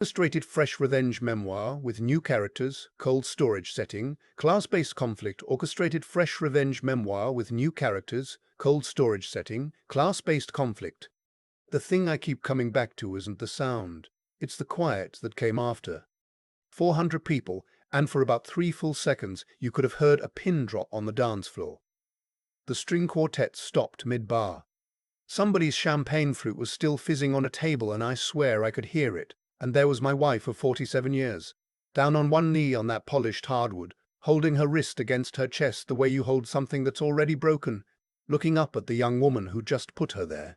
Illustrated fresh revenge memoir with new characters, cold storage setting, class-based conflict. Orchestrated fresh revenge memoir with new characters, cold storage setting, class-based conflict. The thing I keep coming back to isn't the sound, it's the quiet that came after. 400 people, and for about 3 full seconds you could have heard a pin drop on the dance floor. The string quartet stopped mid-bar. Somebody's champagne flute was still fizzing on a table, and I swear I could hear it. And there was my wife of 47 years, down on one knee on that polished hardwood, holding her wrist against her chest the way you hold something that's already broken, looking up at the young woman who just put her there.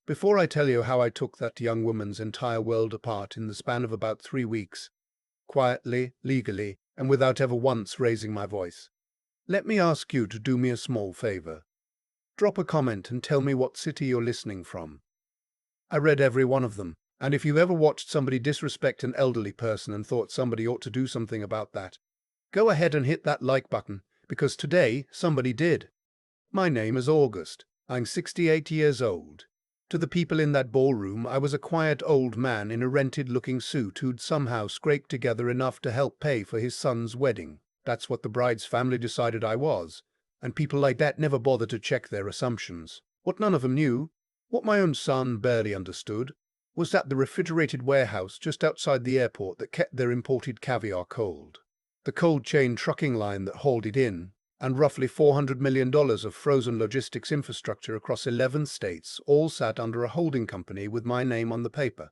Before I tell you how I took that young woman's entire world apart in the span of about 3 weeks, quietly, legally, and without ever once raising my voice, let me ask you to do me a small favor. Drop a comment and tell me what city you're listening from. I read every one of them, and if you've ever watched somebody disrespect an elderly person and thought somebody ought to do something about that, go ahead and hit that like button, because today somebody did. My name is August. I'm 68 years old. To the people in that ballroom, I was a quiet old man in a rented-looking suit who'd somehow scraped together enough to help pay for his son's wedding. That's what the bride's family decided I was, and people like that never bother to check their assumptions. What none of them knew, what my own son barely understood, was that the refrigerated warehouse just outside the airport that kept their imported caviar cold, the cold chain trucking line that hauled it in, and roughly $400 million of frozen logistics infrastructure across 11 states all sat under a holding company with my name on the paper.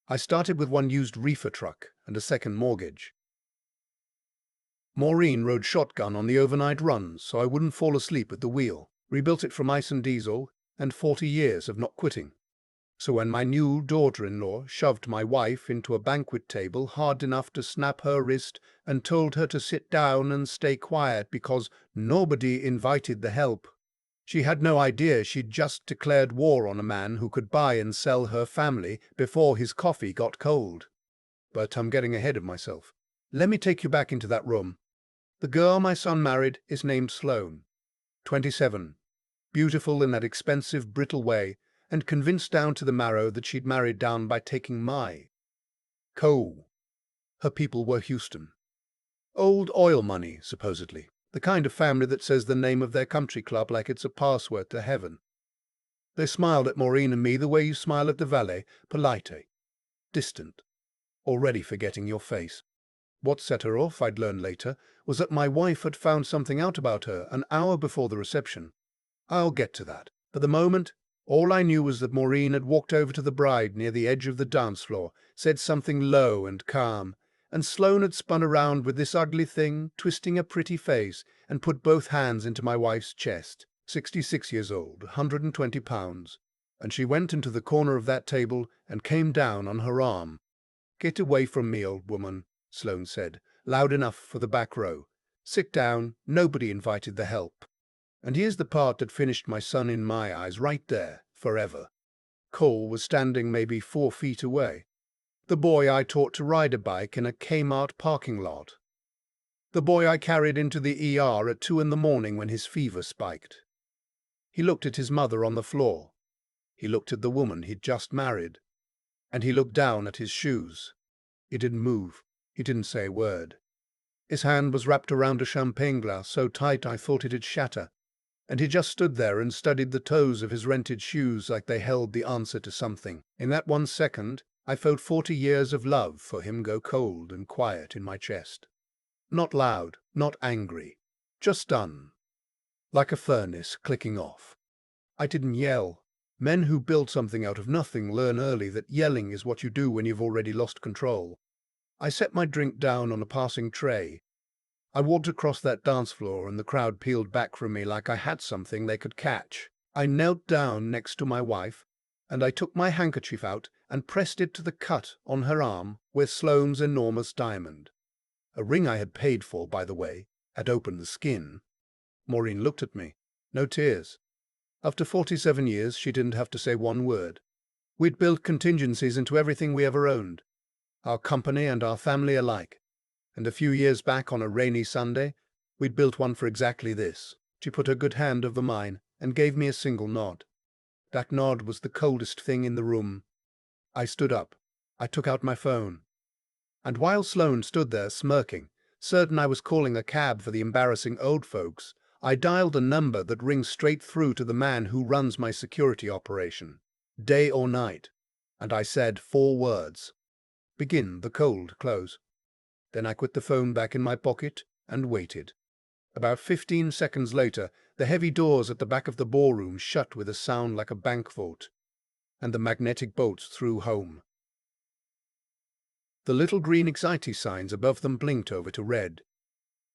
I started with one used reefer truck and a second mortgage. Maureen rode shotgun on the overnight runs so I wouldn't fall asleep at the wheel, rebuilt it from ice and diesel, and 40 years of not quitting. So when my new daughter-in-law shoved my wife into a banquet table hard enough to snap her wrist and told her to sit down and stay quiet because nobody invited the help, she had no idea she'd just declared war on a man who could buy and sell her family before his coffee got cold. But I'm getting ahead of myself. Let me take you back into that room. The girl my son married is named Sloane, 27, beautiful in that expensive, brittle way, and convinced down to the marrow that she'd married down by taking my coal. Her people were Houston. Old oil money, supposedly. The kind of family that says the name of their country club like it's a password to heaven. They smiled at Maureen and me the way you smile at the valet, polite, distant, already forgetting your face. What set her off, I'd learn later, was that my wife had found something out about her an hour before the reception. I'll get to that. For the moment, all I knew was that Maureen had walked over to the bride near the edge of the dance floor, said something low and calm, and Sloane had spun around with this ugly thing, twisting a pretty face, and put both hands into my wife's chest, 66 years old, 120 pounds, and she went into the corner of that table and came down on her arm. "Get away from me, old woman," Sloane said, loud enough for the back row. "Sit down, nobody invited the help." And here's the part that finished my son in my eyes right there, forever. Cole was standing maybe 4 feet away. The boy I taught to ride a bike in a Kmart parking lot. The boy I carried into the ER at 2 in the morning when his fever spiked. He looked at his mother on the floor. He looked at the woman he'd just married. And he looked down at his shoes. He didn't move. He didn't say a word. His hand was wrapped around a champagne glass so tight I thought it'd shatter. And he just stood there and studied the toes of his rented shoes like they held the answer to something. In that 1 second, I felt 40 years of love for him go cold and quiet in my chest. Not loud, not angry, just done. Like a furnace clicking off. I didn't yell. Men who build something out of nothing learn early that yelling is what you do when you've already lost control. I set my drink down on a passing tray. I walked across that dance floor and the crowd peeled back from me like I had something they could catch. I knelt down next to my wife, and I took my handkerchief out and pressed it to the cut on her arm where Sloane's enormous diamond, a ring I had paid for, by the way, had opened the skin. Maureen looked at me. No tears. After 47 years, she didn't have to say one word. We'd built contingencies into everything we ever owned, our company and our family alike. And a few years back on a rainy Sunday, we'd built one for exactly this. She put her good hand over mine and gave me a single nod. That nod was the coldest thing in the room. I stood up. I took out my phone. And while Sloane stood there smirking, certain I was calling a cab for the embarrassing old folks, I dialed a number that rings straight through to the man who runs my security operation, day or night. And I said 4 words. Begin the cold close. Then I put the phone back in my pocket and waited. About 15 seconds later, the heavy doors at the back of the ballroom shut with a sound like a bank vault, and the magnetic bolts threw home. The little green anxiety signs above them blinked over to red.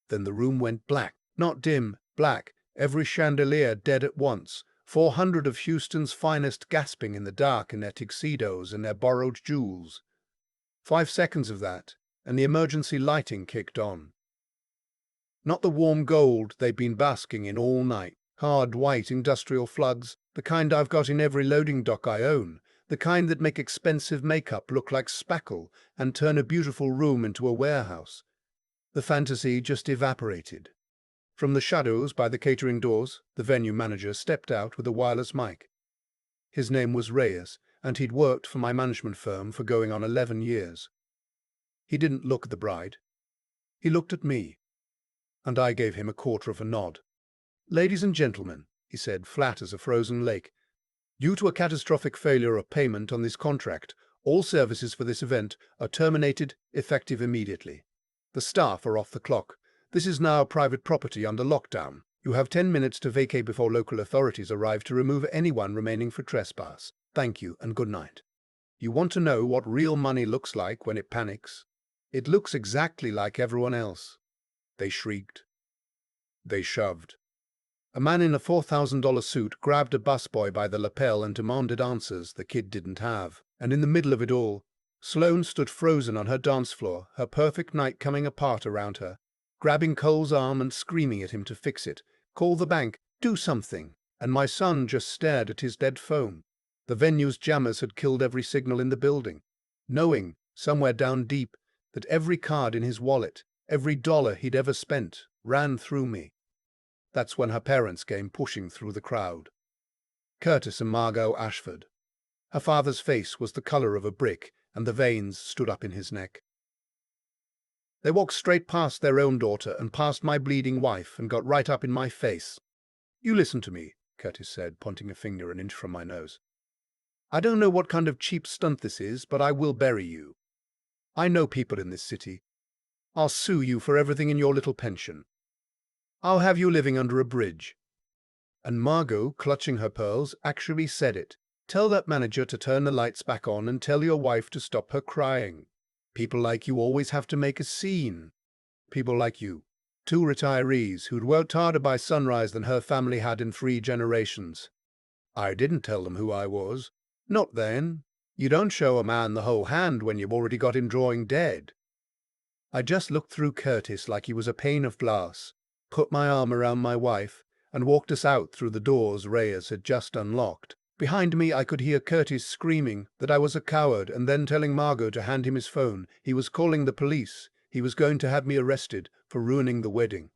Then the room went black, not dim, black, every chandelier dead at once, 400 of Houston's finest gasping in the dark in their tuxedos and their borrowed jewels. 5 seconds of that, and the emergency lighting kicked on. Not the warm gold they'd been basking in all night, hard white industrial floods, the kind I've got in every loading dock I own, the kind that make expensive makeup look like spackle and turn a beautiful room into a warehouse. The fantasy just evaporated. From the shadows by the catering doors, the venue manager stepped out with a wireless mic. His name was Reyes, and he'd worked for my management firm for going on 11 years. He didn't look at the bride. He looked at me, and I gave him a quarter of a nod. "Ladies and gentlemen," he said, flat as a frozen lake, "due to a catastrophic failure of payment on this contract, all services for this event are terminated effective immediately. The staff are off the clock. This is now private property under lockdown. You have 10 minutes to vacate before local authorities arrive to remove anyone remaining for trespass. Thank you and good night." You want to know what real money looks like when it panics? It looks exactly like everyone else. They shrieked. They shoved. A man in a $4,000 suit grabbed a busboy by the lapel and demanded answers the kid didn't have. And in the middle of it all, Sloane stood frozen on her dance floor, her perfect night coming apart around her, grabbing Cole's arm and screaming at him to fix it. Call the bank, do something. And my son just stared at his dead phone. The venue's jammers had killed every signal in the building, knowing, somewhere down deep, that every card in his wallet, every dollar he'd ever spent, ran through me. That's when her parents came pushing through the crowd. Curtis and Margot Ashford. Her father's face was the color of a brick, and the veins stood up in his neck. They walked straight past their own daughter and past my bleeding wife and got right up in my face. "You listen to me," Curtis said, pointing a finger an inch from my nose. "I don't know what kind of cheap stunt this is, but I will bury you. I know people in this city. I'll sue you for everything in your little pension. I'll have you living under a bridge." And Margot, clutching her pearls, actually said it. "Tell that manager to turn the lights back on and tell your wife to stop her crying. People like you always have to make a scene. People like you. 2 retirees who'd worked harder by sunrise than her family had in 3 generations. I didn't tell them who I was. Not then. You don't show a man the whole hand when you've already got him drawing dead." I just looked through Curtis like he was a pane of glass, put my arm around my wife, and walked us out through the doors Reyes had just unlocked. Behind me I could hear Curtis screaming that I was a coward and then telling Margot to hand him his phone. He was calling the police. He was going to have me arrested for ruining the wedding.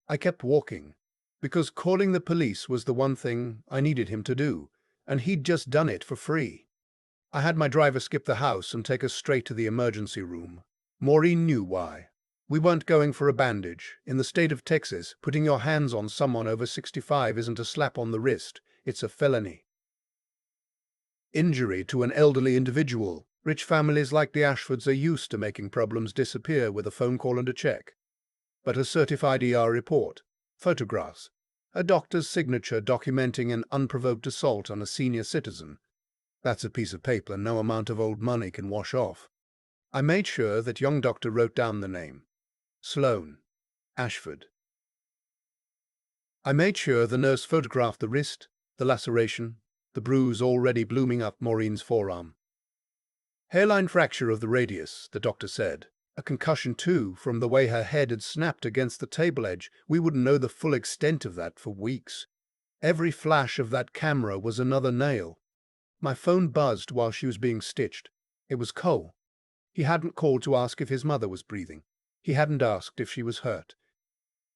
I kept walking, because calling the police was the one thing I needed him to do, and he'd just done it for free. I had my driver skip the house and take us straight to the emergency room. Maureen knew why. We weren't going for a bandage. In the state of Texas, putting your hands on someone over 65 isn't a slap on the wrist, it's a felony. Injury to an elderly individual. Rich families like the Ashfords are used to making problems disappear with a phone call and a check. But a certified ER report, photographs, a doctor's signature documenting an unprovoked assault on a senior citizen, that's a piece of paper no amount of old money can wash off. I made sure that young doctor wrote down the name. Sloane. Ashford. I made sure the nurse photographed the wrist, the laceration, the bruise already blooming up Maureen's forearm. Hairline fracture of the radius, the doctor said. A concussion too, from the way her head had snapped against the table edge. We wouldn't know the full extent of that for weeks. Every flash of that camera was another nail. My phone buzzed while she was being stitched. It was Cole. He hadn't called to ask if his mother was breathing. He hadn't asked if she was hurt.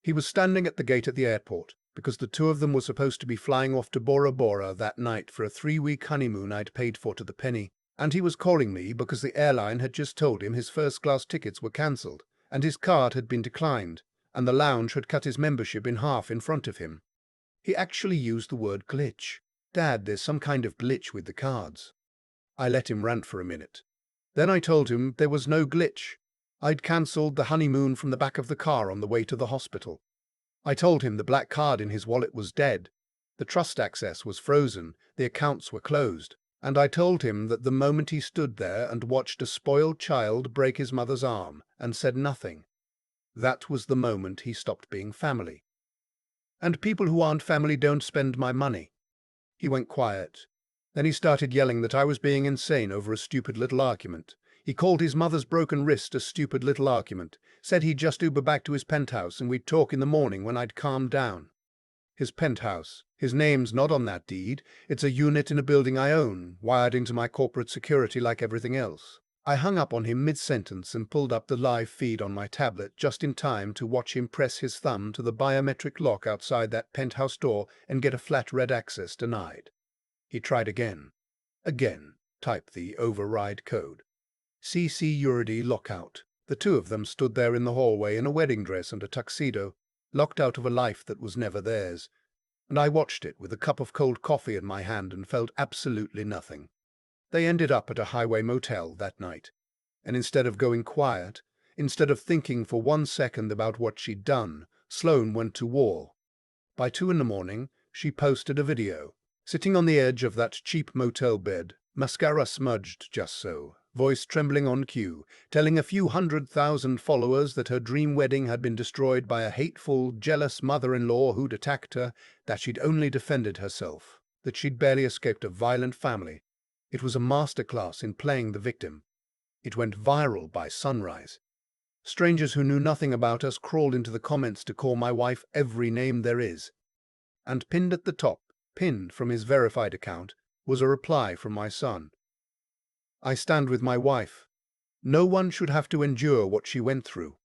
He was standing at the gate at the airport, because the 2 of them were supposed to be flying off to Bora Bora that night for a 3-week honeymoon I'd paid for to the penny. And he was calling me because the airline had just told him his first-class tickets were cancelled, and his card had been declined, and the lounge had cut his membership in half in front of him. He actually used the word glitch. Dad, there's some kind of glitch with the cards. I let him rant for a minute. Then I told him there was no glitch. I'd cancelled the honeymoon from the back of the car on the way to the hospital. I told him the black card in his wallet was dead. The trust access was frozen, the accounts were closed. And I told him that the moment he stood there and watched a spoiled child break his mother's arm and said nothing, that was the moment he stopped being family. And people who aren't family don't spend my money. He went quiet. Then he started yelling that I was being insane over a stupid little argument. He called his mother's broken wrist a stupid little argument, said he'd just Uber back to his penthouse and we'd talk in the morning when I'd calmed down. His penthouse. His name's not on that deed. It's a unit in a building I own, wired into my corporate security like everything else. I hung up on him mid-sentence and pulled up the live feed on my tablet just in time to watch him press his thumb to the biometric lock outside that penthouse door and get a flat red access denied. He tried again. Again. Type the override code. CC Uridi lockout. The two of them stood there in the hallway in a wedding dress and a tuxedo, locked out of a life that was never theirs. And I watched it with a cup of cold coffee in my hand and felt absolutely nothing. They ended up at a highway motel that night. And instead of going quiet, instead of thinking for 1 second about what she'd done, Sloane went to war. By 2 a.m, she posted a video, sitting on the edge of that cheap motel bed, mascara smudged just so, voice trembling on cue, telling a few 100,000 followers that her dream wedding had been destroyed by a hateful, jealous mother-in-law who'd attacked her, that she'd only defended herself, that she'd barely escaped a violent family. It was a masterclass in playing the victim. It went viral by sunrise. Strangers who knew nothing about us crawled into the comments to call my wife every name there is. And pinned at the top, pinned from his verified account, was a reply from my son. I stand with my wife. No one should have to endure what she went through.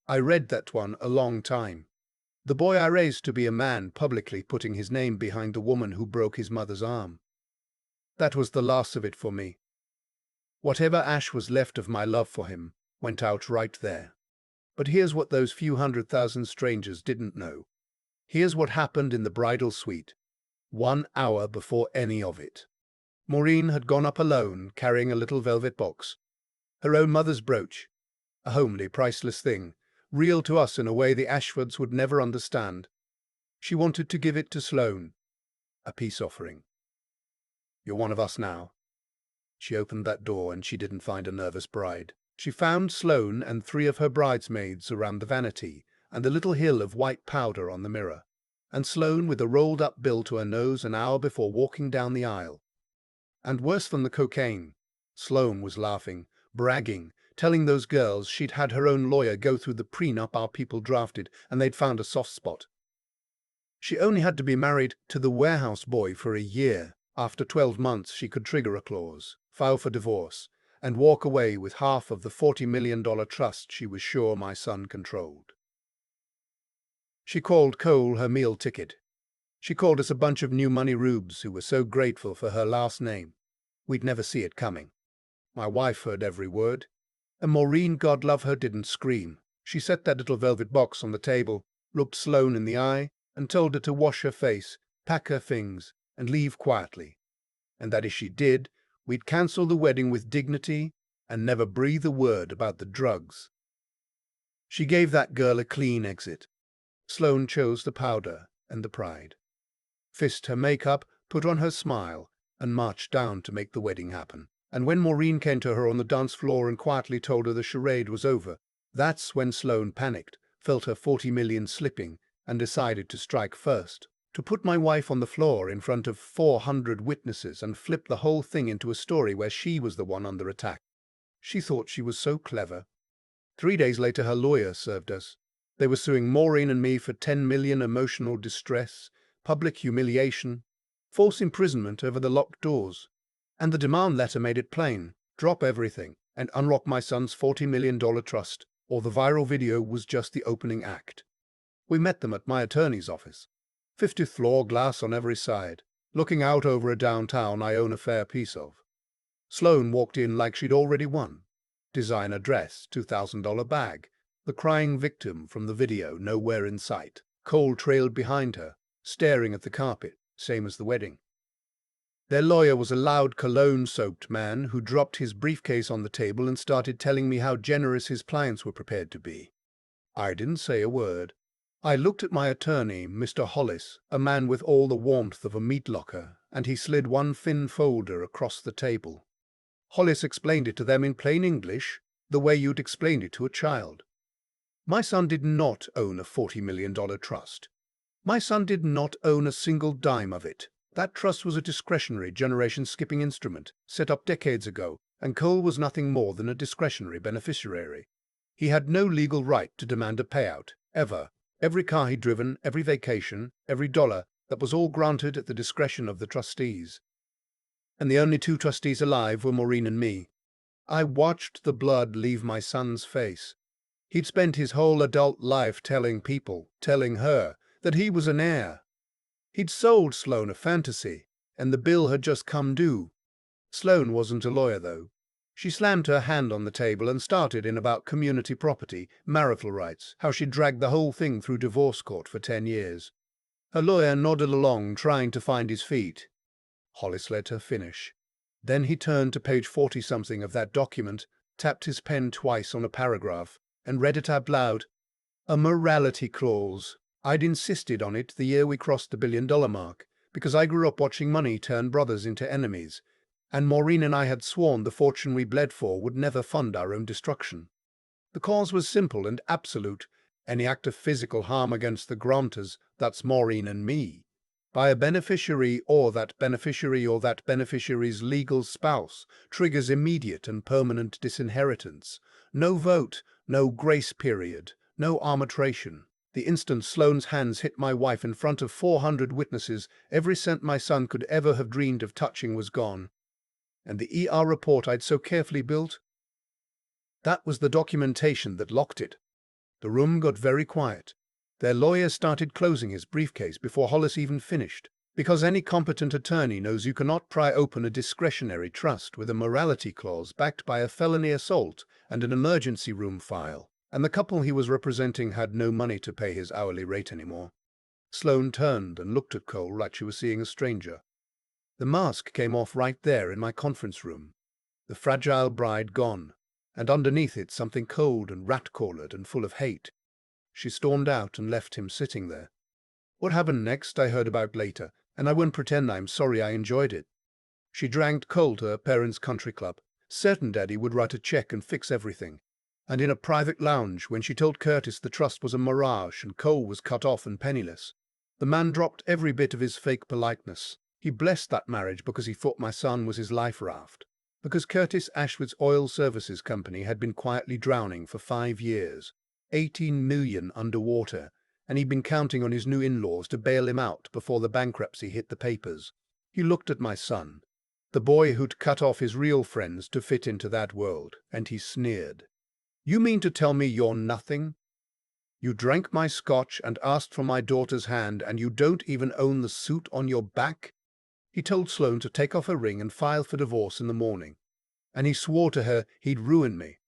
I read that one a long time. The boy I raised to be a man publicly putting his name behind the woman who broke his mother's arm. That was the last of it for me. Whatever ash was left of my love for him went out right there. But here's what those few 100,000 strangers didn't know. Here's what happened in the bridal suite, 1 hour before any of it. Maureen had gone up alone, carrying a little velvet box. Her own mother's brooch. A homely, priceless thing, real to us in a way the Ashfords would never understand. She wanted to give it to Sloane. A peace offering. You're one of us now. She opened that door and she didn't find a nervous bride. She found Sloane and 3 of her bridesmaids around the vanity and the little hill of white powder on the mirror, and Sloane with a rolled-up bill to her nose an hour before walking down the aisle. And worse than the cocaine, Sloane was laughing, bragging, telling those girls she'd had her own lawyer go through the prenup our people drafted and they'd found a soft spot. She only had to be married to the warehouse boy for a year. After 12 months she could trigger a clause, file for divorce, and walk away with half of the $40 million trust she was sure my son controlled. She called Cole her meal ticket. She called us a bunch of new money rubes who were so grateful for her last name. We'd never see it coming. My wife heard every word. And Maureen, God love her, didn't scream. She set that little velvet box on the table, looked Sloane in the eye, and told her to wash her face, pack her things, and leave quietly. And that if she did, we'd cancel the wedding with dignity and never breathe a word about the drugs. She gave that girl a clean exit. Sloane chose the powder and the pride, fixed her makeup, put on her smile, and marched down to make the wedding happen. And when Maureen came to her on the dance floor and quietly told her the charade was over, that's when Sloane panicked, felt her 40 million slipping, and decided to strike first. To put my wife on the floor in front of 400 witnesses and flip the whole thing into a story where she was the one under attack. She thought she was so clever. 3 days later her lawyer served us. They were suing Maureen and me for 10 million emotional distress, public humiliation, false imprisonment over the locked doors. And the demand letter made it plain: drop everything and unlock my son's $40 million trust, or the viral video was just the opening act. We met them at my attorney's office. 50th floor, glass on every side, looking out over a downtown I own a fair piece of. Sloane walked in like she'd already won. Designer dress, $2,000 bag. The crying victim from the video nowhere in sight. Cole trailed behind her, staring at the carpet, same as the wedding. Their lawyer was a loud cologne-soaked man who dropped his briefcase on the table and started telling me how generous his clients were prepared to be. I didn't say a word. I looked at my attorney, Mr. Hollis, a man with all the warmth of a meat locker, and he slid one thin folder across the table. Hollis explained it to them in plain English, the way you'd explain it to a child. My son did not own a $40 million trust. My son did not own a single dime of it. That trust was a discretionary generation-skipping instrument set up decades ago, and Cole was nothing more than a discretionary beneficiary. He had no legal right to demand a payout, ever. Every car he'd driven, every vacation, every dollar, that was all granted at the discretion of the trustees. And the only two trustees alive were Maureen and me. I watched the blood leave my son's face. He'd spent his whole adult life telling her, that he was an heir. He'd sold Sloane a fantasy, and the bill had just come due. Sloane wasn't a lawyer, though. She slammed her hand on the table and started in about community property, marital rights, how she'd dragged the whole thing through divorce court for 10 years. Her lawyer nodded along, trying to find his feet. Hollis let her finish. Then he turned to page 40-something of that document, tapped his pen twice on a paragraph, and read it out loud. A morality clause. I'd insisted on it the year we crossed the billion-dollar mark, because I grew up watching money turn brothers into enemies, and Maureen and I had sworn the fortune we bled for would never fund our own destruction. The cause was simple and absolute. Any act of physical harm against the grantors, that's Maureen and me, by a beneficiary or that beneficiary's legal spouse, triggers immediate and permanent disinheritance. No vote, no grace period, no arbitration. The instant Sloane's hands hit my wife in front of 400 witnesses, every cent my son could ever have dreamed of touching was gone. And the ER report I'd so carefully built? That was the documentation that locked it. The room got very quiet. Their lawyer started closing his briefcase before Hollis even finished, because any competent attorney knows you cannot pry open a discretionary trust with a morality clause backed by a felony assault and an emergency room file, and the couple he was representing had no money to pay his hourly rate anymore. Sloane turned and looked at Cole like she was seeing a stranger. The mask came off right there in my conference room, the fragile bride gone, and underneath it something cold and rat-collared and full of hate. She stormed out and left him sitting there. What happened next I heard about later, and I won't pretend I'm sorry I enjoyed it. She dragged Cole to her parents' country club, certain Daddy would write a check and fix everything. And in a private lounge, when she told Curtis the trust was a mirage and Cole was cut off and penniless, the man dropped every bit of his fake politeness. He blessed that marriage because he thought my son was his life raft. Because Curtis Ashwood's oil services company had been quietly drowning for 5 years. 18 million underwater, and he'd been counting on his new in-laws to bail him out before the bankruptcy hit the papers. He looked at my son, the boy who'd cut off his real friends to fit into that world, and he sneered. You mean to tell me you're nothing? You drank my scotch and asked for my daughter's hand, and you don't even own the suit on your back? He told Sloane to take off her ring and file for divorce in the morning, and he swore to her he'd ruin me.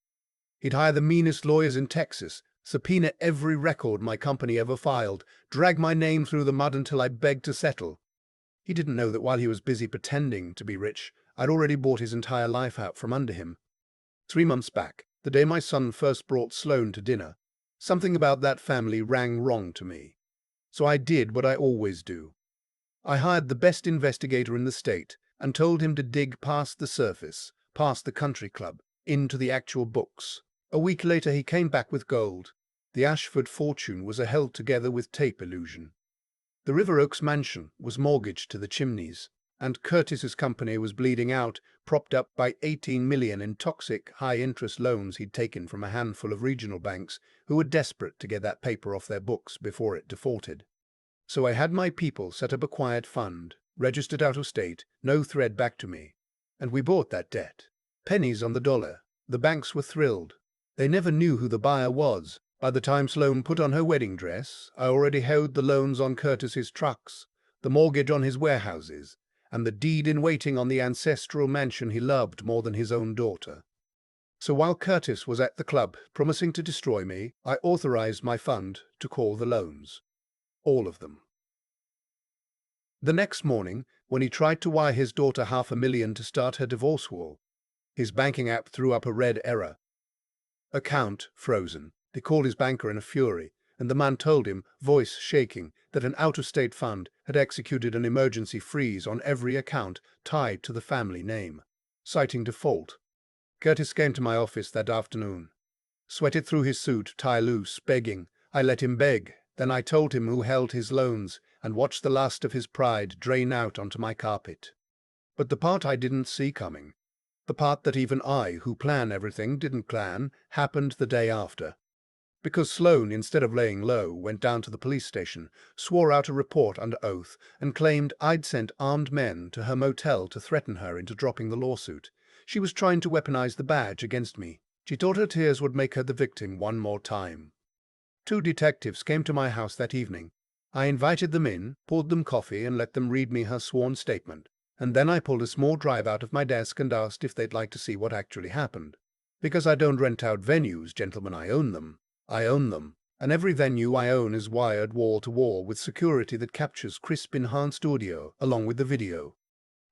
He'd hire the meanest lawyers in Texas, subpoena every record my company ever filed, drag my name through the mud until I begged to settle. He didn't know that while he was busy pretending to be rich, I'd already bought his entire life out from under him. 3 months back, the day my son first brought Sloane to dinner, something about that family rang wrong to me. So I did what I always do. I hired the best investigator in the state and told him to dig past the surface, past the country club, into the actual books. A week later he came back with gold. The Ashford fortune was a held together with tape illusion. The River Oaks mansion was mortgaged to the chimneys, and Curtis's company was bleeding out, propped up by 18 million in toxic, high-interest loans he'd taken from a handful of regional banks who were desperate to get that paper off their books before it defaulted. So I had my people set up a quiet fund, registered out of state, no thread back to me, and we bought that debt. Pennies on the dollar. The banks were thrilled. They never knew who the buyer was. By the time Sloane put on her wedding dress, I already held the loans on Curtis's trucks, the mortgage on his warehouses, and the deed-in-waiting on the ancestral mansion he loved more than his own daughter. So while Curtis was at the club promising to destroy me, I authorized my fund to call the loans. All of them. The next morning, when he tried to wire his daughter $500,000 to start her divorce war, his banking app threw up a red error. Account frozen. They called his banker in a fury, and the man told him, voice shaking, that an out-of-state fund had executed an emergency freeze on every account tied to the family name, citing default. Curtis came to my office that afternoon, sweated through his suit, tie loose, begging. I let him beg. Then I told him who held his loans and watched the last of his pride drain out onto my carpet. But the part I didn't see coming, the part that even I, who plan everything, didn't plan, happened the day after. Because Sloane, instead of laying low, went down to the police station, swore out a report under oath, and claimed I'd sent armed men to her motel to threaten her into dropping the lawsuit. She was trying to weaponize the badge against me. She thought her tears would make her the victim one more time. 2 detectives came to my house that evening. I invited them in, poured them coffee, and let them read me her sworn statement. And then I pulled a small drive out of my desk and asked if they'd like to see what actually happened. Because I don't rent out venues, gentlemen, I own them. I own them. And every venue I own is wired wall to wall with security that captures crisp enhanced audio along with the video.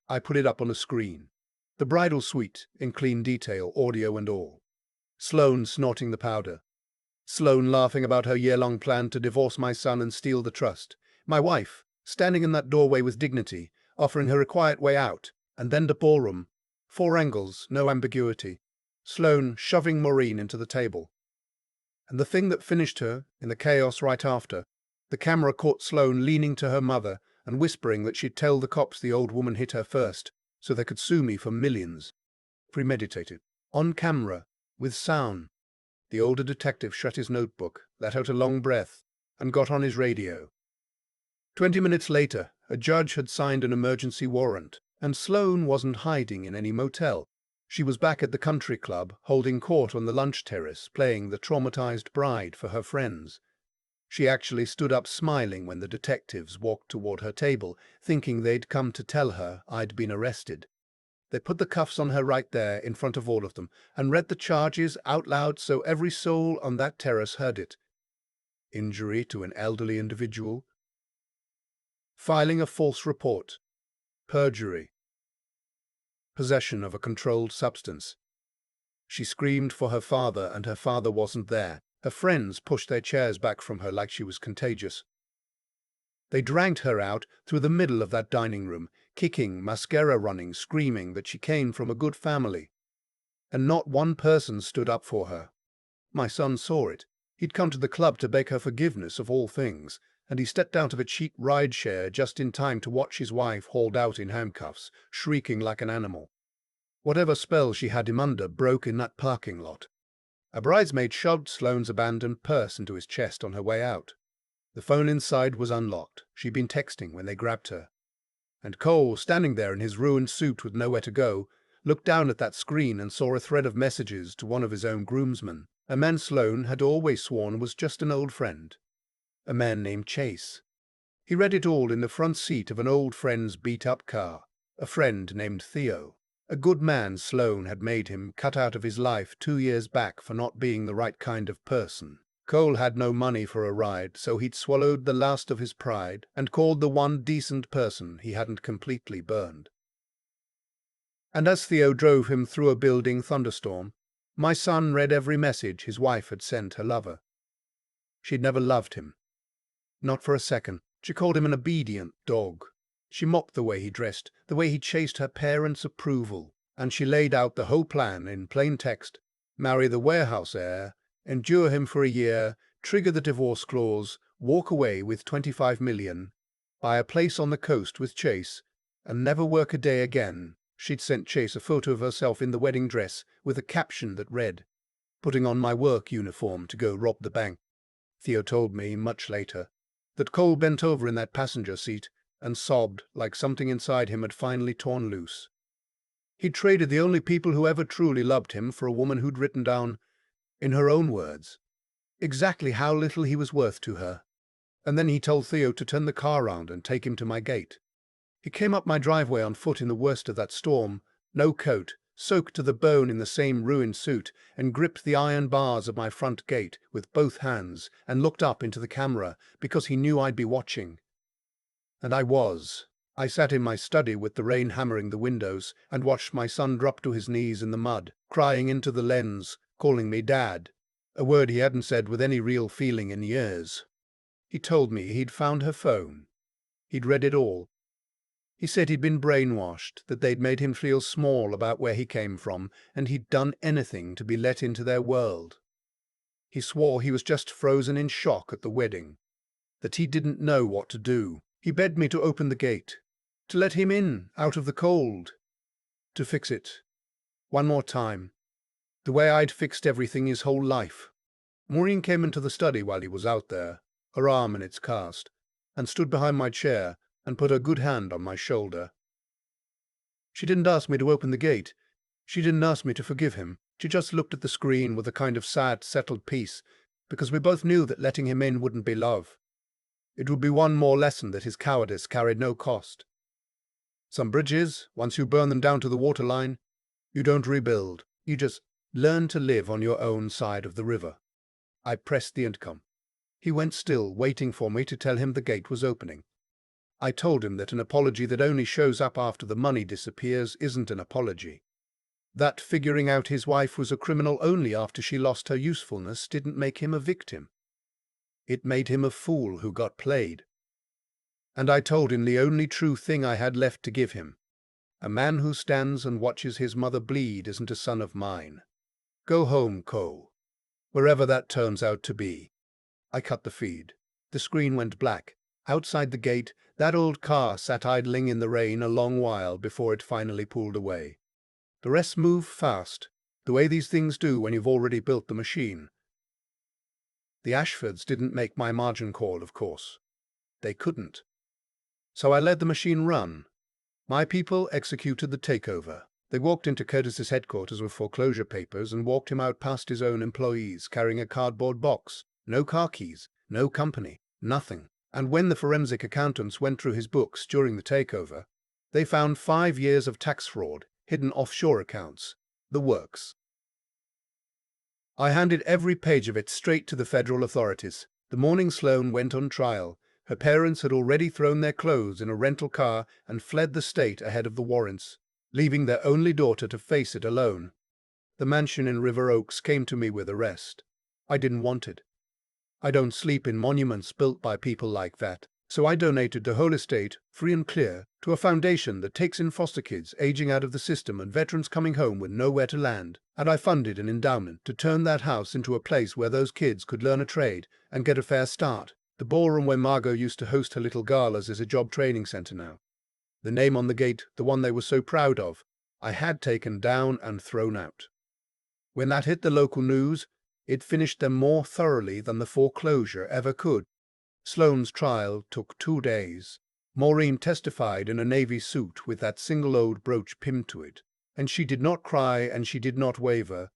I put it up on a screen. The bridal suite in clean detail, audio and all. Sloane snorting the powder. Sloane laughing about her year-long plan to divorce my son and steal the trust. My wife, standing in that doorway with dignity, offering her a quiet way out, and then the ballroom. 4 angles, no ambiguity. Sloane shoving Maureen into the table. And the thing that finished her, in the chaos right after, the camera caught Sloane leaning to her mother and whispering that she'd tell the cops the old woman hit her first, so they could sue me for millions. Premeditated. On camera, with sound. The older detective shut his notebook, let out a long breath, and got on his radio. 20 minutes later, a judge had signed an emergency warrant, and Sloane wasn't hiding in any motel. She was back at the country club, holding court on the lunch terrace, playing the traumatized bride for her friends. She actually stood up smiling when the detectives walked toward her table, thinking they'd come to tell her I'd been arrested. They put the cuffs on her right there in front of all of them, and read the charges out loud so every soul on that terrace heard it. Injury to an elderly individual. Filing a false report. Perjury. Possession of a controlled substance. She screamed for her father, and her father wasn't there. Her friends pushed their chairs back from her like she was contagious. They dragged her out through the middle of that dining room, kicking, mascara running, screaming that she came from a good family. And not one person stood up for her. My son saw it. He'd come to the club to beg her forgiveness of all things, and he stepped out of a cheap ride-share just in time to watch his wife hauled out in handcuffs, shrieking like an animal. Whatever spell she had him under broke in that parking lot. A bridesmaid shoved Sloane's abandoned purse into his chest on her way out. The phone inside was unlocked. She'd been texting when they grabbed her. And Cole, standing there in his ruined suit with nowhere to go, looked down at that screen and saw a thread of messages to one of his own groomsmen, a man Sloane had always sworn was just an old friend. A man named Chase. He read it all in the front seat of an old friend's beat-up car. A friend named Theo. A good man Sloane had made him, cut out of his life 2 years back for not being the right kind of person. Cole had no money for a ride, so he'd swallowed the last of his pride and called the one decent person he hadn't completely burned. And as Theo drove him through a building thunderstorm, my son read every message his wife had sent her lover. She'd never loved him. Not for a second. She called him an obedient dog. She mocked the way he dressed, the way he chased her parents' approval, and she laid out the whole plan in plain text. Marry the warehouse heir, endure him for a year, trigger the divorce clause, walk away with $25 million, buy a place on the coast with Chase, and never work a day again. She'd sent Chase a photo of herself in the wedding dress with a caption that read, "Putting on my work uniform to go rob the bank." Theo told me, much later, that Cole bent over in that passenger seat and sobbed like something inside him had finally torn loose. He'd traded the only people who ever truly loved him for a woman who'd written down, in her own words, exactly how little he was worth to her. And then he told Theo to turn the car around and take him to my gate. He came up my driveway on foot in the worst of that storm, no coat, soaked to the bone in the same ruined suit, and gripped the iron bars of my front gate with both hands and looked up into the camera because he knew I'd be watching. And I was. I sat in my study with the rain hammering the windows and watched my son drop to his knees in the mud, crying into the lens, calling me Dad, a word he hadn't said with any real feeling in years. He told me he'd found her phone. He'd read it all. He said he'd been brainwashed, that they'd made him feel small about where he came from, and he'd done anything to be let into their world. He swore he was just frozen in shock at the wedding, that he didn't know what to do. He begged me to open the gate, to let him in, out of the cold, to fix it. One more time, the way I'd fixed everything his whole life. Maureen came into the study while he was out there, her arm in its cast, and stood behind my chair and put her good hand on my shoulder. She didn't ask me to open the gate. She didn't ask me to forgive him. She just looked at the screen with a kind of sad, settled peace, because we both knew that letting him in wouldn't be love. It would be one more lesson that his cowardice carried no cost. Some bridges, once you burn them down to the waterline, you don't rebuild. You just learn to live on your own side of the river. I pressed the intercom. He went still, waiting for me to tell him the gate was opening. I told him that an apology that only shows up after the money disappears isn't an apology. That figuring out his wife was a criminal only after she lost her usefulness didn't make him a victim. It made him a fool who got played. And I told him the only true thing I had left to give him. A man who stands and watches his mother bleed isn't a son of mine. Go home, Cole. Wherever that turns out to be. I cut the feed. The screen went black. Outside the gate, that old car sat idling in the rain a long while before it finally pulled away. The rest moved fast, the way these things do when you've already built the machine. The Ashfords didn't make my margin call, of course. They couldn't. So I let the machine run. My people executed the takeover. They walked into Curtis's headquarters with foreclosure papers and walked him out past his own employees carrying a cardboard box. No car keys, no company, nothing. And when the forensic accountants went through his books during the takeover, they found 5 years of tax fraud, hidden offshore accounts, the works. I handed every page of it straight to the federal authorities. The morning Sloane went on trial. Her parents had already thrown their clothes in a rental car and fled the state ahead of the warrants, leaving their only daughter to face it alone. The mansion in River Oaks came to me with arrest. I didn't want it. I don't sleep in monuments built by people like that, so I donated the whole estate, free and clear, to a foundation that takes in foster kids aging out of the system and veterans coming home with nowhere to land, and I funded an endowment to turn that house into a place where those kids could learn a trade and get a fair start. The ballroom where Margot used to host her little galas is a job training center now. The name on the gate, the one they were so proud of, I had taken down and thrown out. When that hit the local news, it finished them more thoroughly than the foreclosure ever could. Sloane's trial took 2 days. Maureen testified in a navy suit with that single old brooch pinned to it, and she did not cry and she did not waver.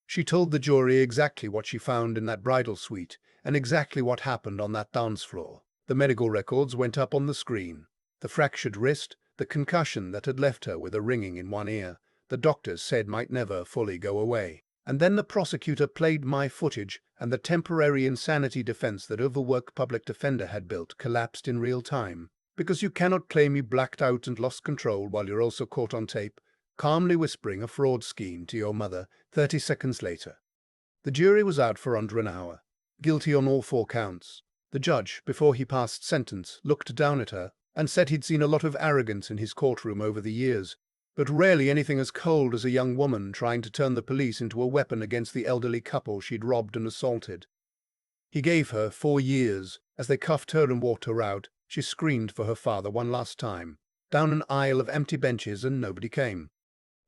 She told the jury exactly what she found in that bridal suite and exactly what happened on that dance floor. The medical records went up on the screen. The fractured wrist, the concussion that had left her with a ringing in one ear, the doctors said might never fully go away. And then the prosecutor played my footage, and the temporary insanity defense that overworked public defender had built collapsed in real time. Because you cannot claim you blacked out and lost control while you're also caught on tape, calmly whispering a fraud scheme to your mother 30 seconds later. The jury was out for under an hour, guilty on all 4 counts. The judge, before he passed sentence, looked down at her and said he'd seen a lot of arrogance in his courtroom over the years, but rarely anything as cold as a young woman trying to turn the police into a weapon against the elderly couple she'd robbed and assaulted. He gave her 4 years. As they cuffed her and walked her out, she screamed for her father one last time, down an aisle of empty benches, and nobody came.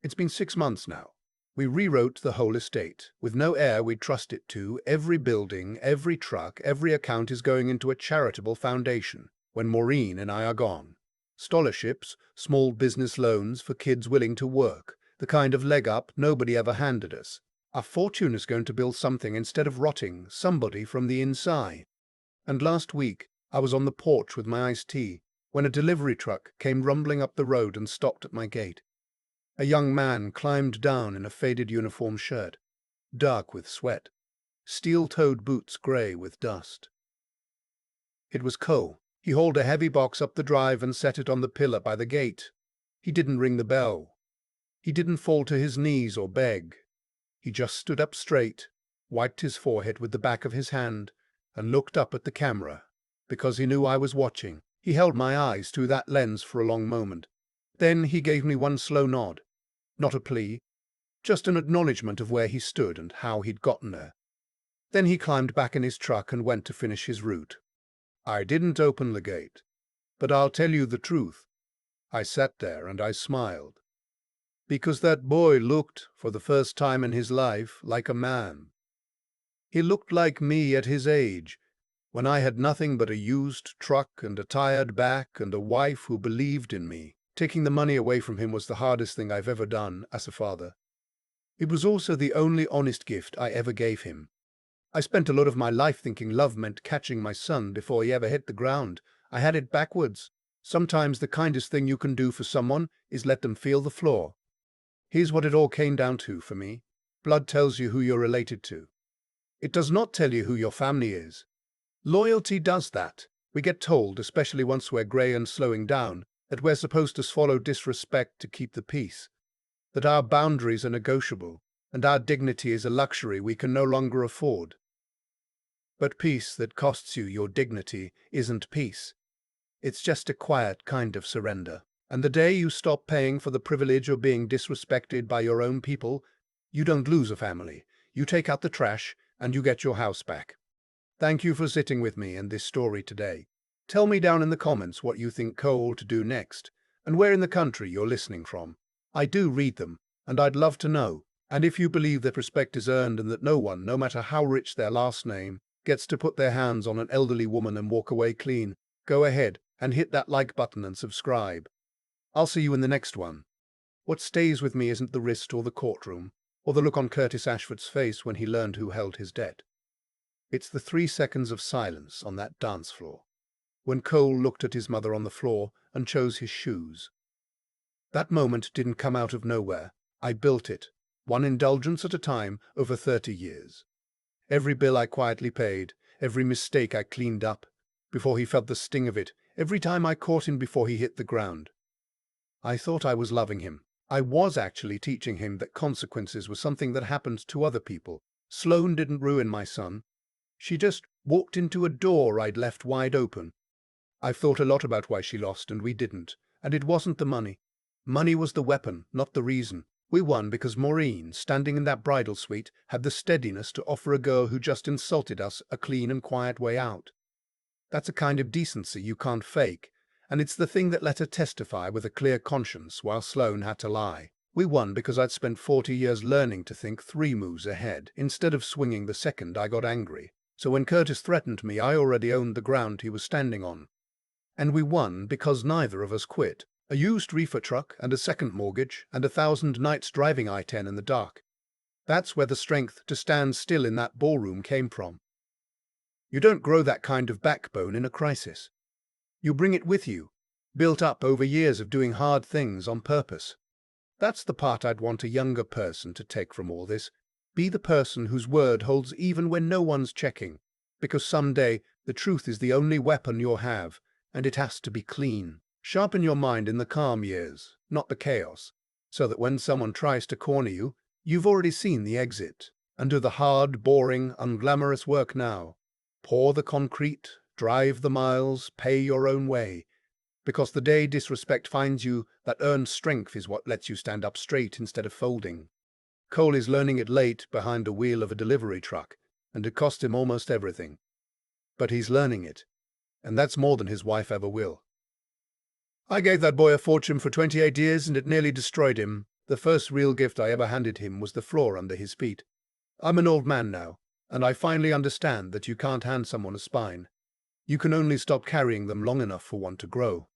It's been 6 months now. We rewrote the whole estate. With no heir we'd trust it to, every building, every truck, every account is going into a charitable foundation when Maureen and I are gone. Scholarships, small business loans for kids willing to work, the kind of leg up nobody ever handed us. Our fortune is going to build something instead of rotting somebody from the inside. And last week, I was on the porch with my iced tea, when a delivery truck came rumbling up the road and stopped at my gate. A young man climbed down in a faded uniform shirt, dark with sweat, steel-toed boots grey with dust. It was Cole. He hauled a heavy box up the drive and set it on the pillar by the gate. He didn't ring the bell. He didn't fall to his knees or beg. He just stood up straight, wiped his forehead with the back of his hand, and looked up at the camera. Because he knew I was watching, he held my eyes through that lens for a long moment. Then he gave me one slow nod. Not a plea, just an acknowledgement of where he stood and how he'd gotten there. Then he climbed back in his truck and went to finish his route. I didn't open the gate, but I'll tell you the truth. I sat there and I smiled. Because that boy looked, for the first time in his life, like a man. He looked like me at his age, when I had nothing but a used truck and a tired back and a wife who believed in me. Taking the money away from him was the hardest thing I've ever done as a father. It was also the only honest gift I ever gave him. I spent a lot of my life thinking love meant catching my son before he ever hit the ground. I had it backwards. Sometimes the kindest thing you can do for someone is let them feel the floor. Here's what it all came down to for me. Blood tells you who you're related to. It does not tell you who your family is. Loyalty does that. We get told, especially once we're grey and slowing down, that we're supposed to swallow disrespect to keep the peace, that our boundaries are negotiable, and our dignity is a luxury we can no longer afford. But peace that costs you your dignity isn't peace. It's just a quiet kind of surrender. And the day you stop paying for the privilege of being disrespected by your own people, you don't lose a family. You take out the trash and you get your house back. Thank you for sitting with me in this story today. Tell me down in the comments what you think Cole to do next, and where in the country you're listening from. I do read them, and I'd love to know. And if you believe that respect is earned and that no one, no matter how rich their last name, gets to put their hands on an elderly woman and walk away clean, go ahead and hit that like button and subscribe. I'll see you in the next one. What stays with me isn't the wrist or the courtroom, or the look on Curtis Ashford's face when he learned who held his debt. It's the 3 seconds of silence on that dance floor, when Cole looked at his mother on the floor and chose his shoes. That moment didn't come out of nowhere. I built it, one indulgence at a time, over 30 years. Every bill I quietly paid, every mistake I cleaned up, before he felt the sting of it, every time I caught him before he hit the ground. I thought I was loving him. I was actually teaching him that consequences were something that happened to other people. Sloane didn't ruin my son. She just walked into a door I'd left wide open. I've thought a lot about why she lost and we didn't, and it wasn't the money. Money was the weapon, not the reason. We won because Maureen, standing in that bridal suite, had the steadiness to offer a girl who just insulted us a clean and quiet way out. That's a kind of decency you can't fake, and it's the thing that let her testify with a clear conscience while Sloane had to lie. We won because I'd spent 40 years learning to think 3 moves ahead, instead of swinging the second I got angry. So when Curtis threatened me, I already owned the ground he was standing on. And we won because neither of us quit. A used reefer truck and a second mortgage and 1,000 nights driving I-10 in the dark. That's where the strength to stand still in that ballroom came from. You don't grow that kind of backbone in a crisis. You bring it with you, built up over years of doing hard things on purpose. That's the part I'd want a younger person to take from all this. Be the person whose word holds even when no one's checking, because someday the truth is the only weapon you'll have, and it has to be clean. Sharpen your mind in the calm years, not the chaos, so that when someone tries to corner you, you've already seen the exit, and do the hard, boring, unglamorous work now. Pour the concrete, drive the miles, pay your own way, because the day disrespect finds you, that earned strength is what lets you stand up straight instead of folding. Cole is learning it late behind the wheel of a delivery truck, and it cost him almost everything. But he's learning it, and that's more than his wife ever will. I gave that boy a fortune for 28 years and it nearly destroyed him. The first real gift I ever handed him was the floor under his feet. I'm an old man now, and I finally understand that you can't hand someone a spine. You can only stop carrying them long enough for one to grow.